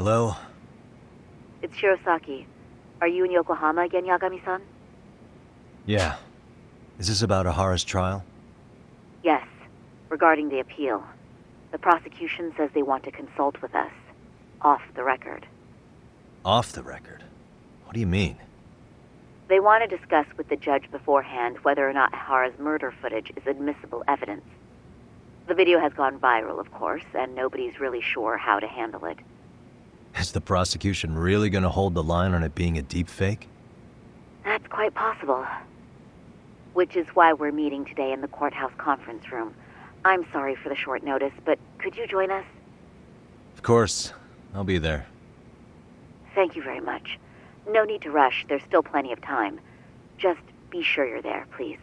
Hello? It's Shirosaki. Are you in Yokohama again, Yagami-san? Yeah. Is this about Ahara's trial? Yes, regarding the appeal. The prosecution says they want to consult with us. Off the record. Off the record? What do you mean? They want to discuss with the judge beforehand whether or not Ahara's murder footage is admissible evidence. The video has gone viral, of course, and nobody's really sure how to handle it. Is the prosecution really gonna hold the line on it being a deepfake? That's quite possible. Which is why we're meeting today in the courthouse conference room. I'm sorry for the short notice, but could you join us? Of course. I'll be there. Thank you very much. No need to rush. There's still plenty of time. Just be sure you're there, please.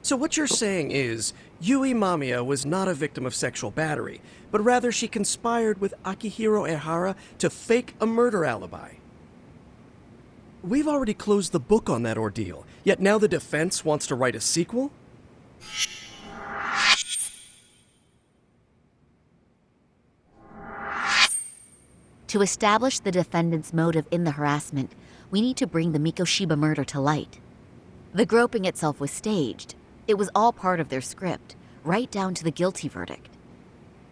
So what you're saying is, Yui Mamiya was not a victim of sexual battery, but rather she conspired with Akihiro Ehara to fake a murder alibi. We've already closed the book on that ordeal, yet now the defense wants to write a sequel? To establish the defendant's motive in the harassment, we need to bring the Mikoshiba murder to light. The groping itself was staged. It was all part of their script, right down to the guilty verdict.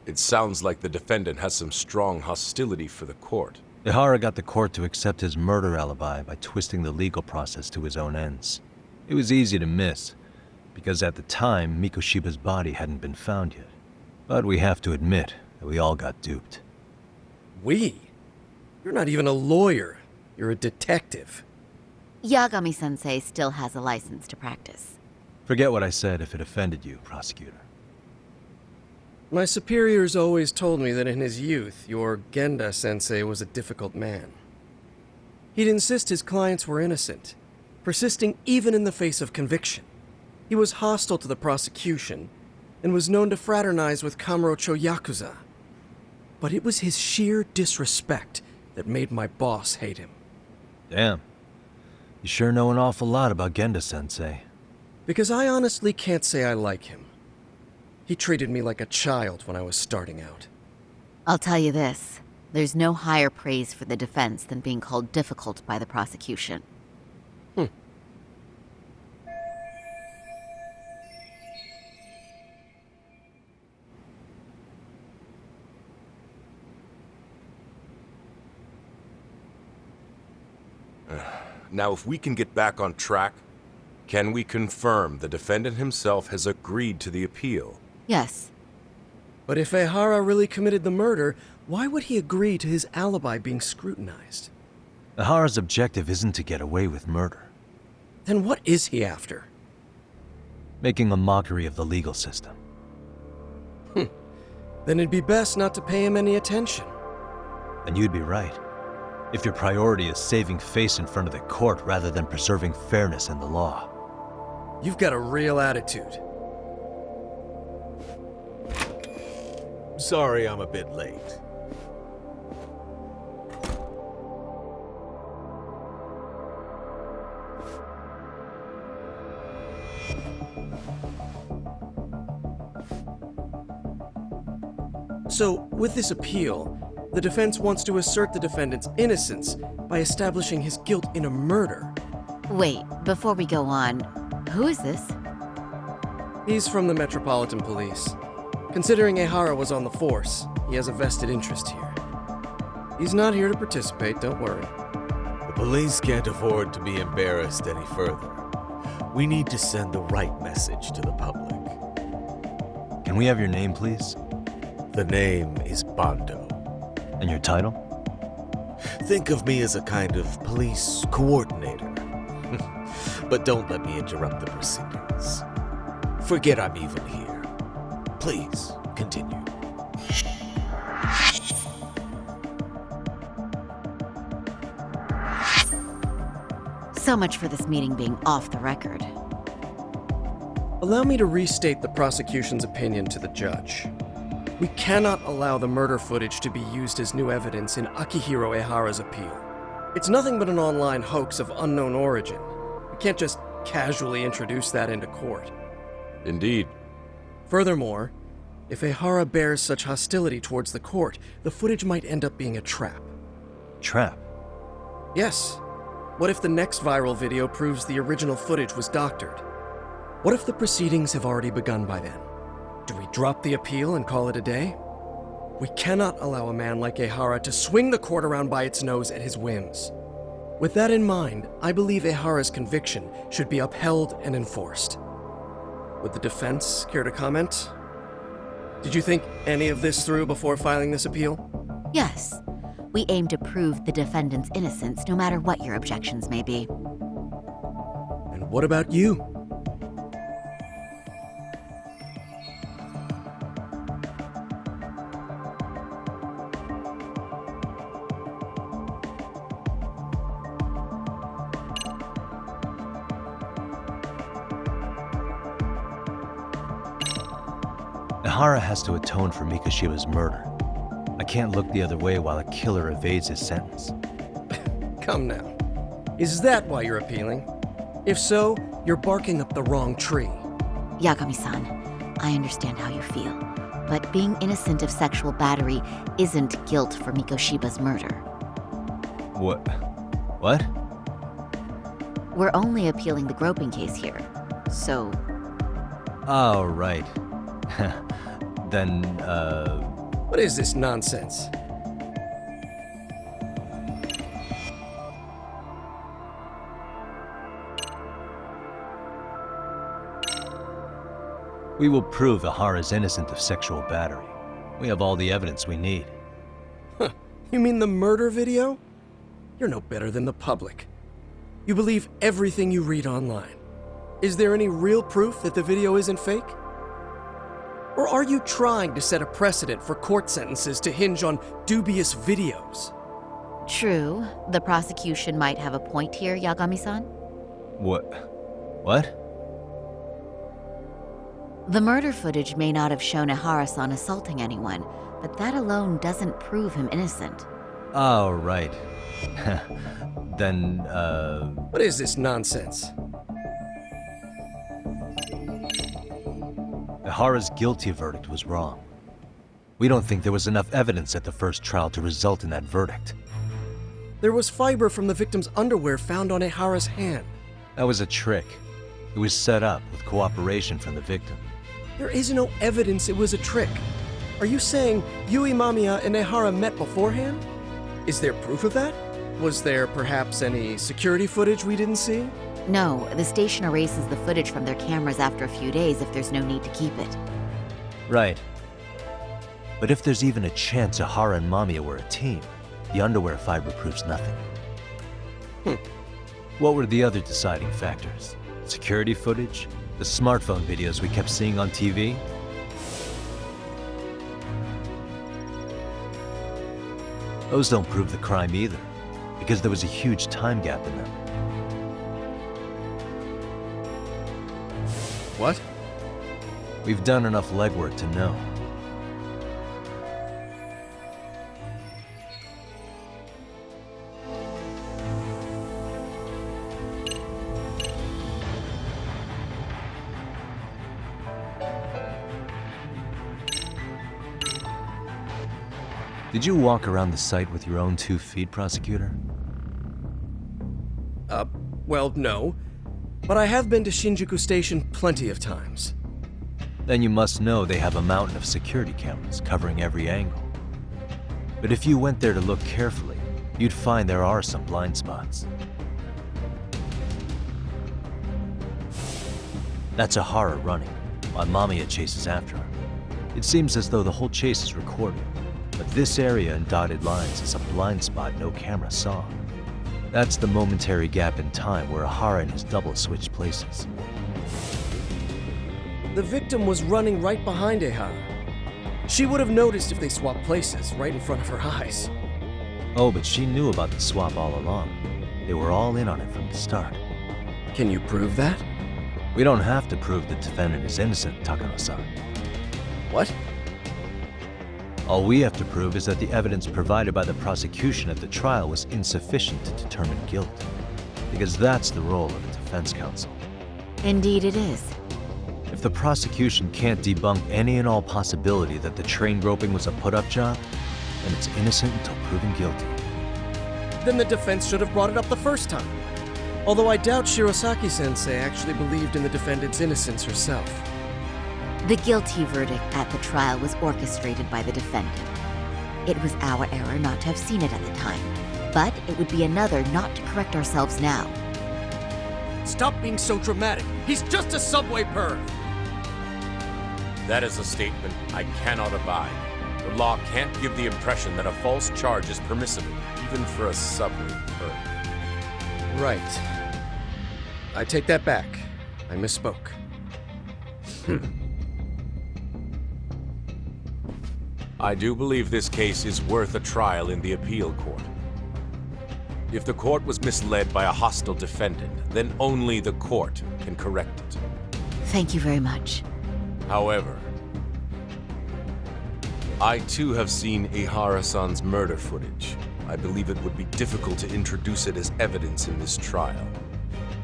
It sounds like the defendant has some strong hostility for the court. Ehara got the court to accept his murder alibi by twisting the legal process to his own ends. It was easy to miss, because at the time, Mikoshiba's body hadn't been found yet. But we have to admit that we all got duped. We? You're not even a lawyer. You're a detective. Yagami-sensei still has a license to practice. Forget what I said if it offended you, prosecutor. My superiors always told me that in his youth, your Genda-sensei was a difficult man. He'd insist his clients were innocent, persisting even in the face of conviction. He was hostile to the prosecution, and was known to fraternize with Kamurocho Yakuza. But it was his sheer disrespect that made my boss hate him. Damn. You sure know an awful lot about Genda-sensei. Because I honestly can't say I like him. He treated me like a child when I was starting out. I'll tell you this, there's no higher praise for the defense than being called difficult by the prosecution. Now, if we can get back on track, can we confirm the defendant himself has agreed to the appeal? Yes. But if Ehara really committed the murder, why would he agree to his alibi being scrutinized? Ehara's objective isn't to get away with murder. Then what is he after? Making a mockery of the legal system. Then it'd be best not to pay him any attention. And you'd be right. If your priority is saving face in front of the court rather than preserving fairness in the law. You've got a real attitude. Sorry I'm a bit late. So, with this appeal, the defense wants to assert the defendant's innocence by establishing his guilt in a murder. Wait, before we go on, who is this? He's from the Metropolitan Police. Considering Ehara was on the force, he has a vested interest here. He's not here to participate, don't worry. The police can't afford to be embarrassed any further. We need to send the right message to the public. Can we have your name, please? The name is Bondo. And your title? Think of me as a kind of police coordinator. But don't let me interrupt the proceedings. Forget I'm even here. Please, continue. So much for this meeting being off the record. Allow me to restate the prosecution's opinion to the judge. We cannot allow the murder footage to be used as new evidence in Akihiro Ehara's appeal. It's nothing but an online hoax of unknown origin. We can't just casually introduce that into court. Indeed. Furthermore, if Ehara bears such hostility towards the court, the footage might end up being a trap. Trap. Yes. What if the next viral video proves the original footage was doctored? What if the proceedings have already begun by then? Do we drop the appeal and call it a day? We cannot allow a man like Ehara to swing the court around by its nose at his whims. With that in mind, I believe Ehara's conviction should be upheld and enforced. Would the defense care to comment? Did you think any of this through before filing this appeal? Yes, we aim to prove the defendant's innocence no matter what your objections may be. And what about you? Ehara has to atone for Mikoshiba's murder. I can't look the other way while a killer evades his sentence. Come now. Is that why you're appealing? If so, you're barking up the wrong tree. Yagami-san, I understand how you feel, but being innocent of sexual battery isn't guilt for Mikoshiba's murder. What? We're only appealing the groping case here, so... Oh, right. Then, What is this nonsense? we will prove Ehara is innocent of sexual battery. We have all the evidence we need. Huh. You mean the murder video? You're no better than the public. You believe everything you read online. Is there any real proof that the video isn't fake? Or are you trying to set a precedent for court sentences to hinge on dubious videos? True, the prosecution might have a point here, Yagami-san. What? The murder footage may not have shown Ehara-san assaulting anyone, but that alone doesn't prove him innocent. Oh, right. Then, What is this nonsense? Ehara's guilty verdict was wrong. We don't think there was enough evidence at the first trial to result in that verdict. There was fiber from the victim's underwear found on Ehara's hand. That was a trick. It was set up with cooperation from the victim. There is no evidence it was a trick. Are you saying Yui Mamiya and Ehara met beforehand? Is there proof of that? Was there perhaps any security footage we didn't see? No, the station erases the footage from their cameras after a few days if there's no need to keep it. Right. But if there's even a chance Ehara and Mamiya were a team, the underwear fiber proves nothing. What were the other deciding factors? Security footage? The smartphone videos we kept seeing on TV? Those don't prove the crime either, because there was a huge time gap in them. What? We've done enough legwork to know. Did you walk around the site with your own 2 feet, prosecutor? Well, no. But I have been to Shinjuku Station plenty of times. Then you must know they have a mountain of security cameras covering every angle. But if you went there to look carefully, you'd find there are some blind spots. That's Ahara running, while Mamiya chases after her. It seems as though the whole chase is recorded, but this area in dotted lines is a blind spot no camera saw. That's the momentary gap in time where Ahara and his double switched places. The victim was running right behind Ehara. She would have noticed if they swapped places right in front of her eyes. Oh, but she knew about the swap all along. They were all in on it from the start. Can you prove that? We don't have to prove the defendant is innocent, Takano-san. What? All we have to prove is that the evidence provided by the prosecution at the trial was insufficient to determine guilt. Because that's the role of the defense counsel. Indeed it is. If the prosecution can't debunk any and all possibility that the train groping was a put-up job, then it's innocent until proven guilty. Then the defense should have brought it up the first time. Although I doubt Shirosaki-sensei actually believed in the defendant's innocence herself. The guilty verdict at the trial was orchestrated by the defendant. It was our error not to have seen it at the time, but it would be another not to correct ourselves now. Stop being so dramatic. He's just a subway perv. That is a statement I cannot abide. The law can't give the impression that a false charge is permissible, even for a subway perv. Right. I take that back. I misspoke. I do believe this case is worth a trial in the appeal court. If the court was misled by a hostile defendant, then only the court can correct it. Thank you very much. However, I too have seen Ihara-san's murder footage. I believe it would be difficult to introduce it as evidence in this trial.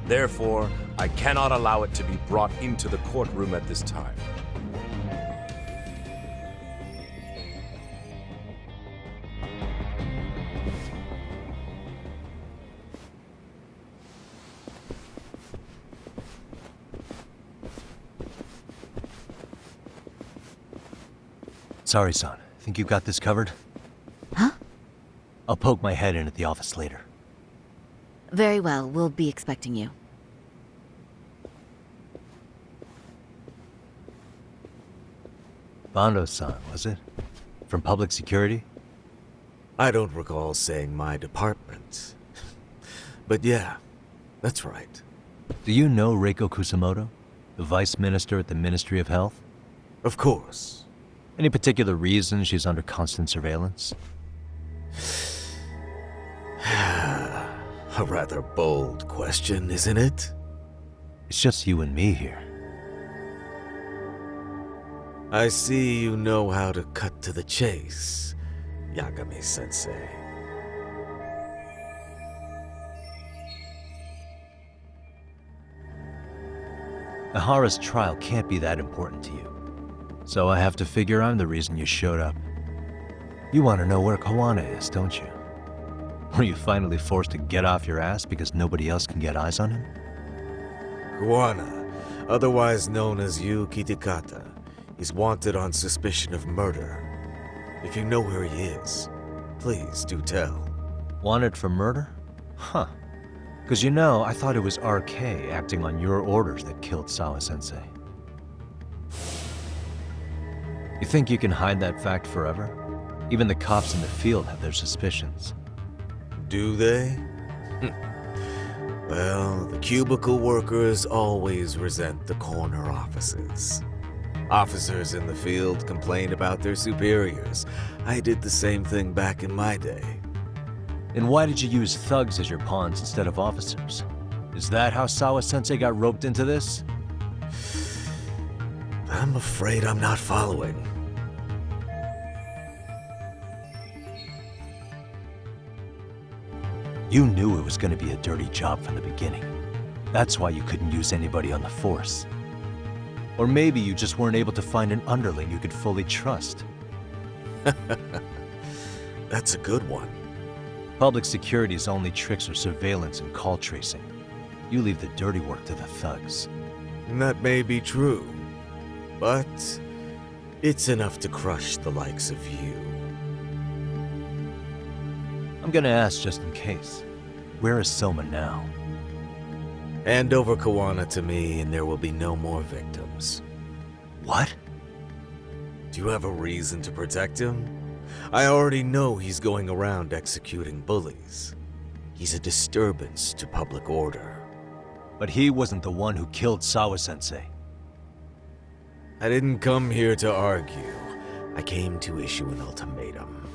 Therefore, I cannot allow it to be brought into the courtroom at this time. Sorry, son. Think you got this covered? Huh? I'll poke my head in at the office later. Very well, we'll be expecting you. Bando-san, was it? From public security? I don't recall saying my department. But yeah, that's right. Do you know Reiko Kusamoto, the vice minister at the Ministry of Health? Of course. Any particular reason she's under constant surveillance? A rather bold question, isn't it? It's just you and me here. I see you know how to cut to the chase, Yagami-sensei. Ahara's trial can't be that important to you. So I have to figure I'm the reason you showed up. You want to know where Kawana is, don't you? Were you finally forced to get off your ass because nobody else can get eyes on him? Kuwana, otherwise known as Yu Kitakata, is wanted on suspicion of murder. If you know where he is, please do tell. Wanted for murder? Huh. Because you know, I thought it was RK acting on your orders that killed Sawa-sensei. You think you can hide that fact forever? Even the cops in the field have their suspicions. Do they? Well, the cubicle workers always resent the corner offices. Officers in the field complain about their superiors. I did the same thing back in my day. Then why did you use thugs as your pawns instead of officers? Is that how Sawa-sensei got roped into this? I'm afraid I'm not following. You knew it was going to be a dirty job from the beginning. That's why you couldn't use anybody on the force. Or maybe you just weren't able to find an underling you could fully trust. That's a good one. Public security's only tricks are surveillance and call tracing. You leave the dirty work to the thugs. That may be true, but it's enough to crush the likes of you. I'm gonna ask just in case. Where is Soma now? Hand over Kawana to me and there will be no more victims. What? Do you have a reason to protect him? I already know he's going around executing bullies. He's a disturbance to public order. But he wasn't the one who killed Sawa-sensei. I didn't come here to argue. I came to issue an ultimatum.